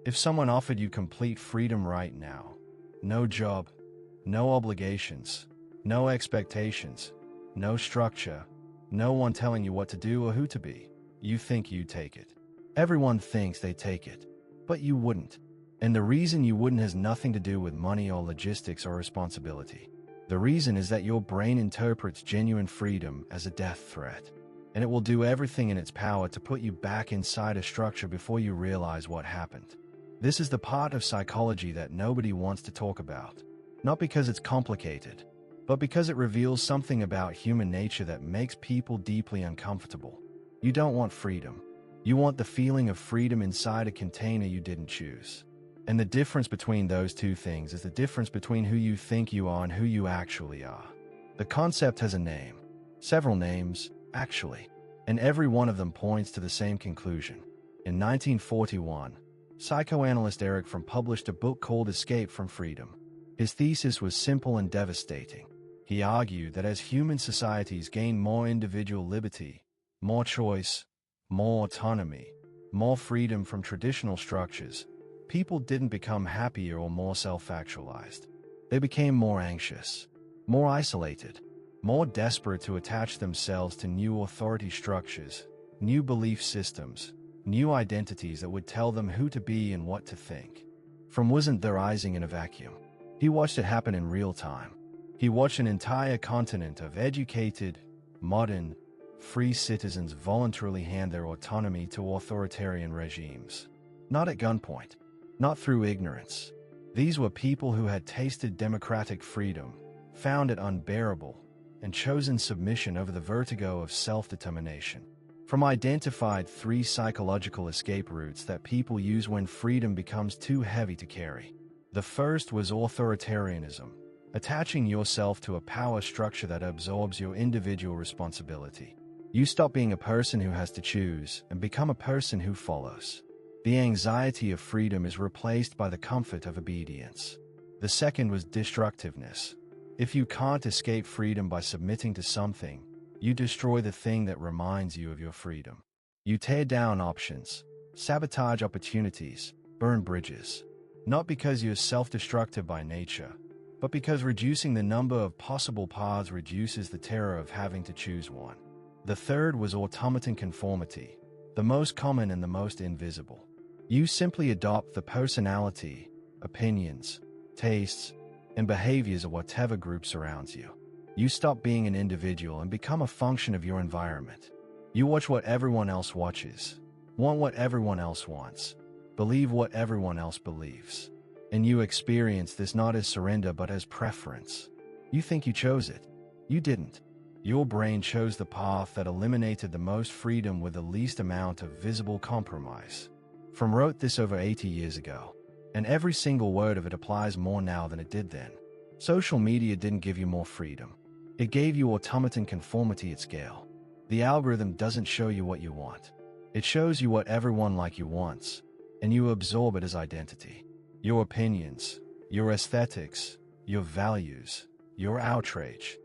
If someone offered you complete freedom right now, no job, no obligations, no expectations, no structure, no one telling you what to do or who to be, you think you'd take it. Everyone thinks they take it, but you wouldn't. And the reason you wouldn't has nothing to do with money or logistics or responsibility. The reason is that your brain interprets genuine freedom as a death threat, and it will do everything in its power to put you back inside a structure before you realize what happened. This is the part of psychology that nobody wants to talk about, not because it's complicated, but because it reveals something about human nature that makes people deeply uncomfortable. You don't want freedom. You want the feeling of freedom inside a container you didn't choose. And the difference between those two things is the difference between who you think you are and who you actually are. The concept has a name, several names, actually, and every one of them points to the same conclusion. In 1941, psychoanalyst Erich Fromm published a book called Escape from Freedom. His thesis was simple and devastating. He argued that as human societies gain more individual liberty, more choice, more autonomy, more freedom from traditional structures, people didn't become happier or more self-actualized. They became more anxious, more isolated, more desperate to attach themselves to new authority structures, new belief systems, new identities that would tell them who to be and what to think. Fromm wasn't theorizing in a vacuum. He watched it happen in real time. He watched an entire continent of educated, modern, free citizens voluntarily hand their autonomy to authoritarian regimes. Not at gunpoint, not through ignorance. These were people who had tasted democratic freedom, found it unbearable, and chosen submission over the vertigo of self-determination. Fromm identified 3 psychological escape routes that people use when freedom becomes too heavy to carry. The first was authoritarianism, attaching yourself to a power structure that absorbs your individual responsibility. You stop being a person who has to choose and become a person who follows. The anxiety of freedom is replaced by the comfort of obedience. The second was destructiveness. If you can't escape freedom by submitting to something, you destroy the thing that reminds you of your freedom. You tear down options, sabotage opportunities, burn bridges. Not because you're self-destructive by nature, but because reducing the number of possible paths reduces the terror of having to choose one. The third was automaton conformity, the most common and the most invisible. You simply adopt the personality, opinions, tastes, and behaviors of whatever group surrounds you. You stop being an individual and become a function of your environment. You watch what everyone else watches, want what everyone else wants, believe what everyone else believes. And you experience this not as surrender but as preference. You think you chose it. You didn't. Your brain chose the path that eliminated the most freedom with the least amount of visible compromise. Fromm wrote this over 80 years ago, and every single word of it applies more now than it did then. Social media didn't give you more freedom. It gave you automaton conformity at scale. The algorithm doesn't show you what you want. It shows you what everyone like you wants, and you absorb it as identity. Your opinions, your aesthetics, your values, your outrage.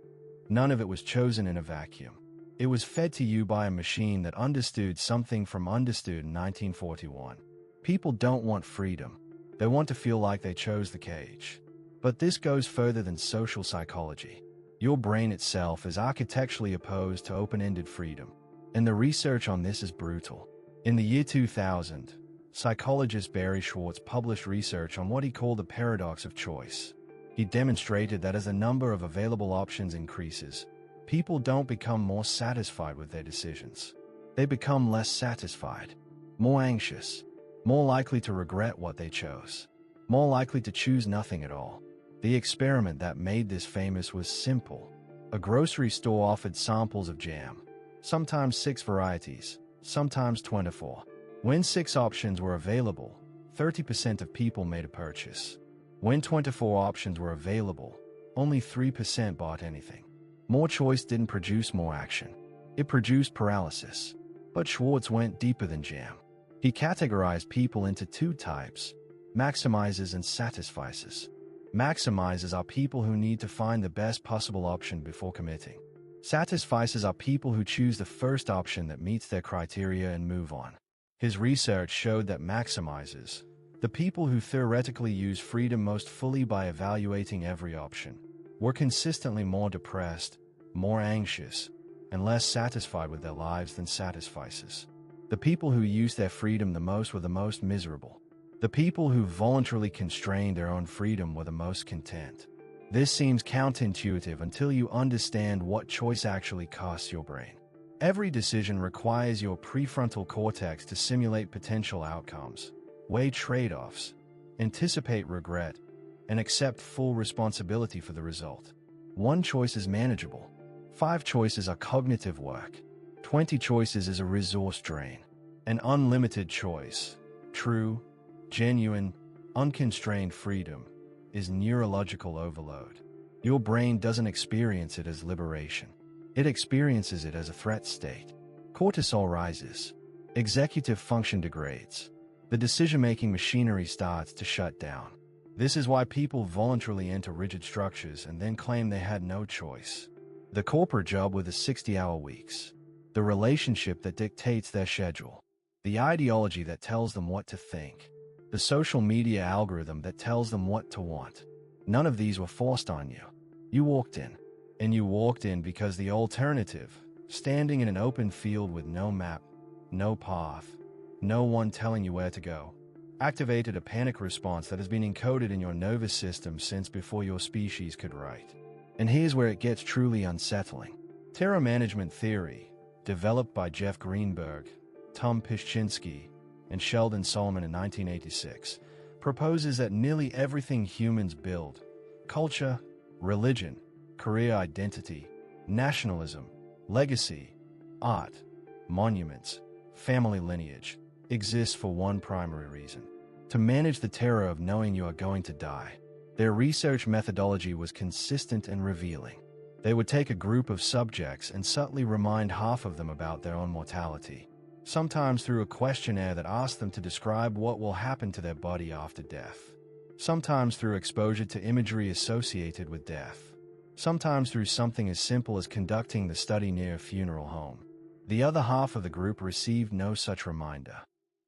None of it was chosen in a vacuum. It was fed to you by a machine that understood something Fromm understood in 1941. People don't want freedom. They want to feel like they chose the cage. But this goes further than social psychology. Your brain itself is architecturally opposed to open-ended freedom, and the research on this is brutal. In the year 2000, psychologist Barry Schwartz published research on what he called the paradox of choice. He demonstrated that as the number of available options increases, people don't become more satisfied with their decisions. They become less satisfied, more anxious, more likely to regret what they chose, more likely to choose nothing at all. The experiment that made this famous was simple. A grocery store offered samples of jam, sometimes 6 varieties, sometimes 24. When 6 options were available, 30% of people made a purchase. When 24 options were available, only 3% bought anything. More choice didn't produce more action. It produced paralysis. But Schwartz went deeper than jam. He categorized people into 2 types: maximizers and satisficers. Maximizers are people who need to find the best possible option before committing. Satisficers are people who choose the first option that meets their criteria and move on. His research showed that maximizers, The people who theoretically use freedom most fully by evaluating every option were consistently more depressed, more anxious, and less satisfied with their lives than satisfices. The people who used their freedom the most were the most miserable. The people who voluntarily constrained their own freedom were the most content. This seems counterintuitive until you understand what choice actually costs your brain. Every decision requires your prefrontal cortex to simulate potential outcomes, weigh trade-offs, anticipate regret, and accept full responsibility for the result. 1 choice is manageable. 5 choices are cognitive work. 20 choices is a resource drain. An unlimited choice, true, genuine, unconstrained freedom, is neurological overload. Your brain doesn't experience it as liberation. It experiences it as a threat state. Cortisol rises. Executive function degrades. The decision-making machinery starts to shut down. This is why people voluntarily enter rigid structures and then claim they had no choice. The corporate job with the 60-hour weeks. The relationship that dictates their schedule. The ideology that tells them what to think. The social media algorithm that tells them what to want. None of these were forced on you. You walked in. And you walked in because the alternative, standing in an open field with no map, no path, no one telling you where to go, activated a panic response that has been encoded in your nervous system since before your species could write. And here's where it gets truly unsettling. Terror management theory, developed by Jeff Greenberg, Tom Piszczynski, and Sheldon Solomon in 1986, proposes that nearly everything humans build, culture, religion, career identity, nationalism, legacy, art, monuments, family lineage, exists for one primary reason: to manage the terror of knowing you are going to die. Their research methodology was consistent and revealing. They would take a group of subjects and subtly remind half of them about their own mortality, sometimes through a questionnaire that asked them to describe what will happen to their body after death, sometimes through exposure to imagery associated with death, sometimes through something as simple as conducting the study near a funeral home. The other half of the group received no such reminder.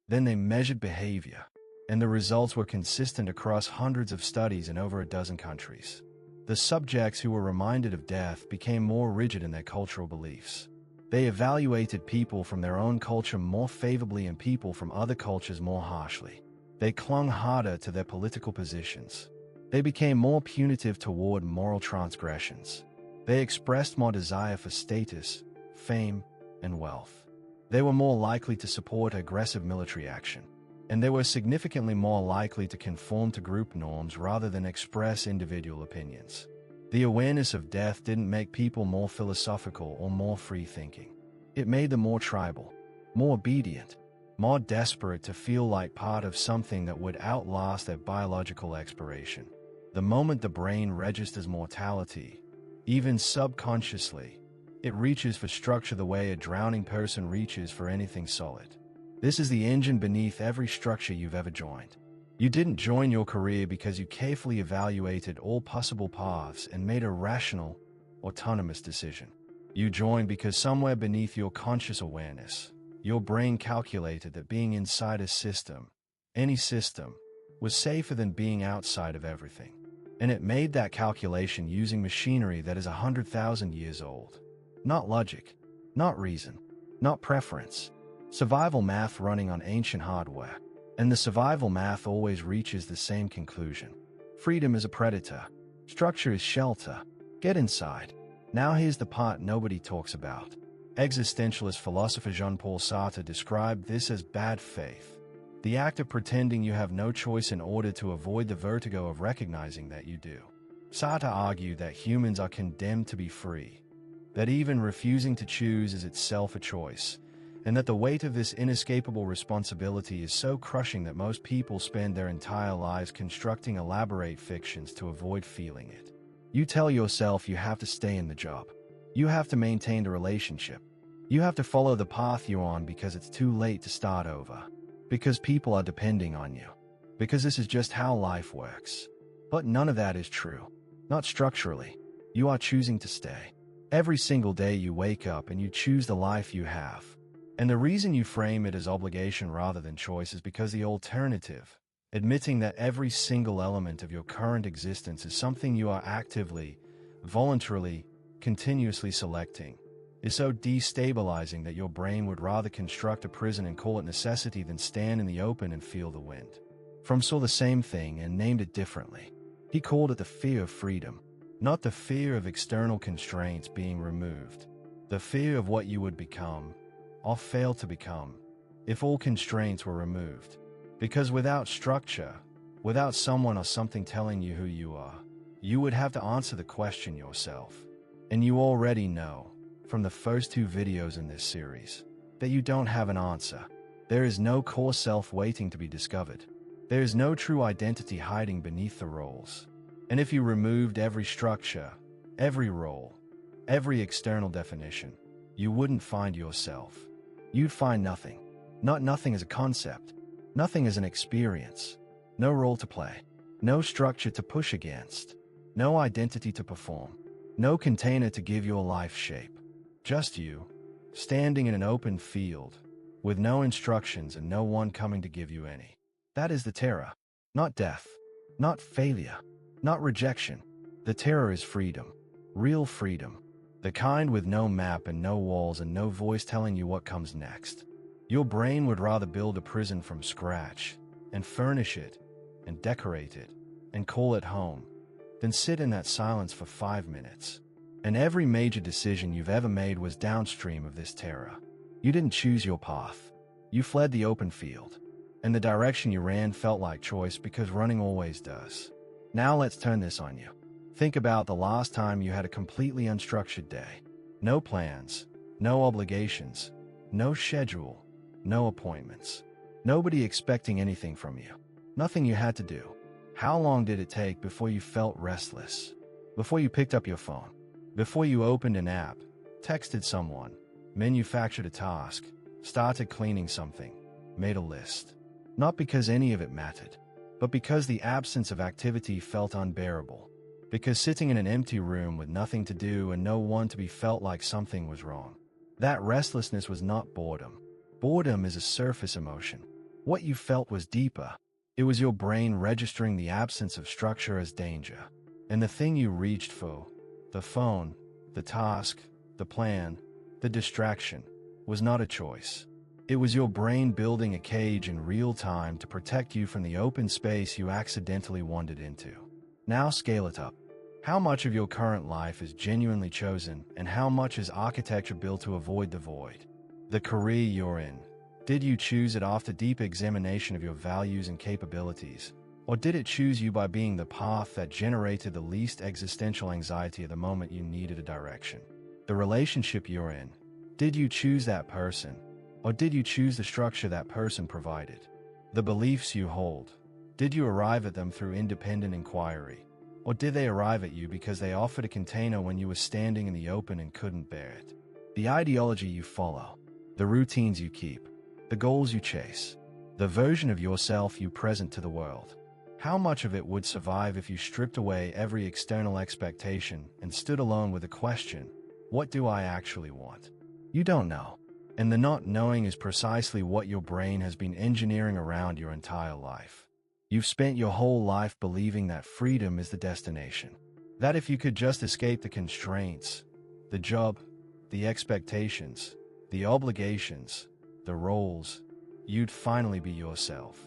Then they measured behavior, and the results were consistent across hundreds of studies in over a dozen countries. The subjects who were reminded of death became more rigid in their cultural beliefs. They evaluated people from their own culture more favorably and people from other cultures more harshly. They clung harder to their political positions. They became more punitive toward moral transgressions. They expressed more desire for status, fame, and wealth. They were more likely to support aggressive military action. And they were significantly more likely to conform to group norms rather than express individual opinions. The awareness of death didn't make people more philosophical or more free-thinking. It made them more tribal, more obedient, more desperate to feel like part of something that would outlast their biological expiration. The moment the brain registers mortality, even subconsciously, it reaches for structure the way a drowning person reaches for anything solid. This is the engine beneath every structure you've ever joined. You didn't join your career because you carefully evaluated all possible paths and made a rational, autonomous decision. You joined because somewhere beneath your conscious awareness, your brain calculated that being inside a system, any system, was safer than being outside of everything. And it made that calculation using machinery that is 100,000 years old. Not logic, not reason, not preference. Survival math running on ancient hardware. And the survival math always reaches the same conclusion. Freedom is a predator. Structure is shelter. Get inside. Now here's the part nobody talks about. Existentialist philosopher Jean-Paul Sartre described this as bad faith. The act of pretending you have no choice in order to avoid the vertigo of recognizing that you do. Sartre argued that humans are condemned to be free, that even refusing to choose is itself a choice, and that the weight of this inescapable responsibility is so crushing that most people spend their entire lives constructing elaborate fictions to avoid feeling it. You tell yourself you have to stay in the job. You have to maintain the relationship. You have to follow the path you're on because it's too late to start over. Because people are depending on you. Because this is just how life works. But none of that is true. Not structurally. You are choosing to stay. Every single day you wake up and you choose the life you have. And the reason you frame it as obligation rather than choice is because the alternative, Admitting that every single element of your current existence is something you are actively, voluntarily, continuously selecting is so destabilizing that your brain would rather construct a prison and call it necessity than stand in the open and feel the wind. Fromm saw the same thing and named it differently. He called it the fear of freedom, not the fear of external constraints being removed, the fear of what you would become, or fail to become, if all constraints were removed. Because without structure, without someone or something telling you who you are, you would have to answer the question yourself. And you already know, from the first 2 videos in this series, that you don't have an answer. There is no core self waiting to be discovered. There is no true identity hiding beneath the roles. And if you removed every structure, every role, every external definition, you wouldn't find yourself. You'd find nothing. Not nothing as a concept. Nothing as an experience. No role to play. No structure to push against. No identity to perform. No container to give your life shape. Just you, standing in an open field, with no instructions and no one coming to give you any. That is the terror. Not death. Not failure. Not rejection. The terror is freedom. Real freedom. The kind with no map and no walls and no voice telling you what comes next. Your brain would rather build a prison from scratch, and furnish it, and decorate it, and call it home, than sit in that silence for 5 minutes. And every major decision you've ever made was downstream of this terror. You didn't choose your path. You fled the open field. And the direction you ran felt like choice because running always does. Now let's turn this on you. Think about the last time you had a completely unstructured day. No plans, no obligations, no schedule, no appointments. Nobody expecting anything from you. Nothing you had to do. How long did it take before you felt restless? Before you picked up your phone? Before you opened an app, texted someone, manufactured a task, started cleaning something, made a list? Not because any of it mattered, but because the absence of activity felt unbearable. Because sitting in an empty room with nothing to do and no one to be felt like something was wrong. That restlessness was not boredom. Boredom is a surface emotion. What you felt was deeper. It was your brain registering the absence of structure as danger. And the thing you reached for, the phone, the task, the plan, the distraction, was not a choice. It was your brain building a cage in real time to protect you from the open space you accidentally wandered into. Now scale it up. How much of your current life is genuinely chosen, and how much is architecture built to avoid the void? The career you're in. Did you choose it after deep examination of your values and capabilities? Or did it choose you by being the path that generated the least existential anxiety at the moment you needed a direction? The relationship you're in. Did you choose that person? Or did you choose the structure that person provided? The beliefs you hold. Did you arrive at them through independent inquiry? Or did they arrive at you because they offered a container when you were standing in the open and couldn't bear it? The ideology you follow. The routines you keep. The goals you chase. The version of yourself you present to the world. How much of it would survive if you stripped away every external expectation and stood alone with the question, what do I actually want? You don't know. And the not knowing is precisely what your brain has been engineering around your entire life. You've spent your whole life believing that freedom is the destination. That if you could just escape the constraints, the job, the expectations, the obligations, the roles, you'd finally be yourself.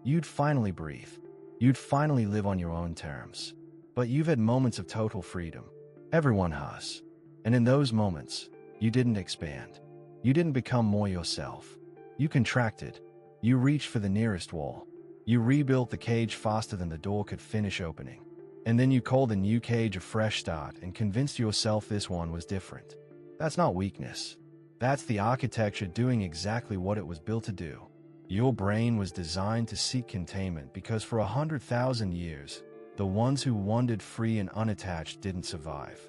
You'd finally breathe. You'd finally live on your own terms. But you've had moments of total freedom. Everyone has. And in those moments, you didn't expand. You didn't become more yourself. You contracted. You reached for the nearest wall. You rebuilt the cage faster than the door could finish opening. And then you called the new cage a fresh start and convinced yourself this one was different. That's not weakness. That's the architecture doing exactly what it was built to do. Your brain was designed to seek containment because for 100,000 years, the ones who wandered free and unattached didn't survive.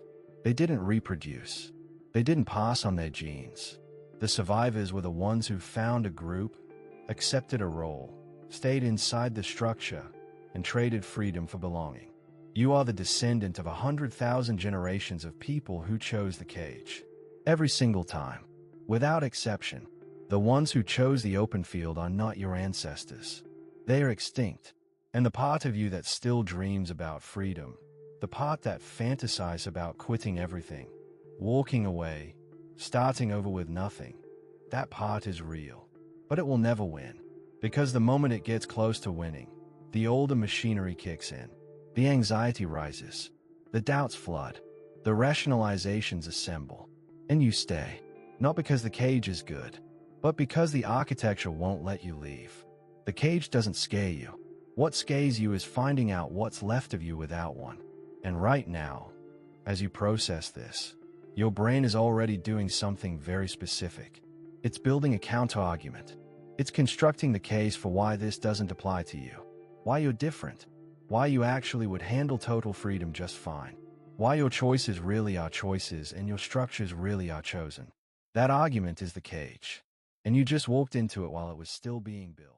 They didn't reproduce. They didn't pass on their genes. The survivors were the ones who found a group, accepted a role, stayed inside the structure, and traded freedom for belonging. You are the descendant of 100,000 generations of people who chose the cage. Every single time. Without exception. The ones who chose the open field are not your ancestors. They are extinct. And the part of you that still dreams about freedom, the part that fantasizes about quitting everything, walking away, starting over with nothing, that part is real. But it will never win. Because the moment it gets close to winning, the older machinery kicks in. The anxiety rises. The doubts flood. The rationalizations assemble. And you stay. Not because the cage is good, but because the architecture won't let you leave. The cage doesn't scare you. What scares you is finding out what's left of you without one. And right now, as you process this, your brain is already doing something very specific. It's building a counter-argument. It's constructing the case for why this doesn't apply to you, why you're different, why you actually would handle total freedom just fine, why your choices really are choices and your structures really are chosen. That argument is the cage, and you just walked into it while it was still being built.